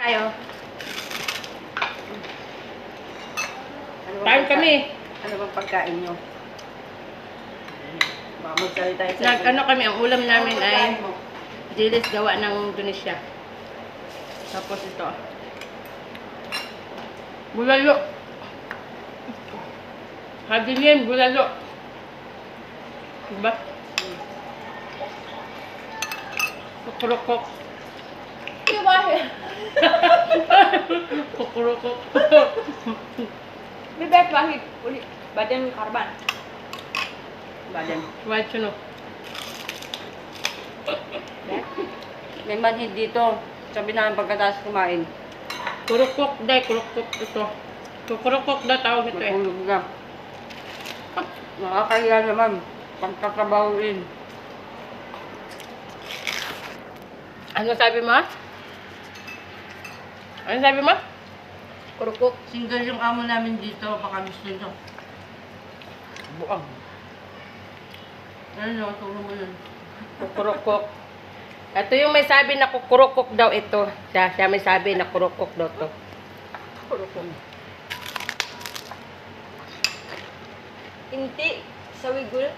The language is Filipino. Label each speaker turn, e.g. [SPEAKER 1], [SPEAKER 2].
[SPEAKER 1] Tayo.
[SPEAKER 2] Ano bang
[SPEAKER 1] Kain kami.
[SPEAKER 2] Ano bang pagkain nyo? Baka magsalita tayo
[SPEAKER 1] Ano kami, ang ulam namin
[SPEAKER 2] Ano
[SPEAKER 1] ay
[SPEAKER 2] pagkain mo?
[SPEAKER 1] dilis gawa ng Indonesia. Tapos ito. Bulalo. Hadilin, bulalo. Diba? Kukurukok.
[SPEAKER 3] Diba?
[SPEAKER 1] Kukurukok.
[SPEAKER 3] Bibet bahit ulit. Badan karban.
[SPEAKER 2] Badan.
[SPEAKER 1] White suno.
[SPEAKER 2] May manhid dito. Sabi namin pagkatapos kumain.
[SPEAKER 1] Kurukok dahil, kurukok ito. Kukurukok na tawag ito eh.
[SPEAKER 2] Matulog na. Nakakahiya naman. Pagkatrabaho rin.
[SPEAKER 1] Ano sabi mo? Ano sabi mo?
[SPEAKER 2] Kurukok. Single yung amo namin dito. Baka gusto nyo.
[SPEAKER 1] Buang.
[SPEAKER 2] Ano nyo? Tulong mo yun.
[SPEAKER 1] Kukurukok. Ito yung may sabi na kukurukok daw ito. Siya may sabi na kurukok daw to.
[SPEAKER 2] Kurukok.
[SPEAKER 3] Inti sa wigul.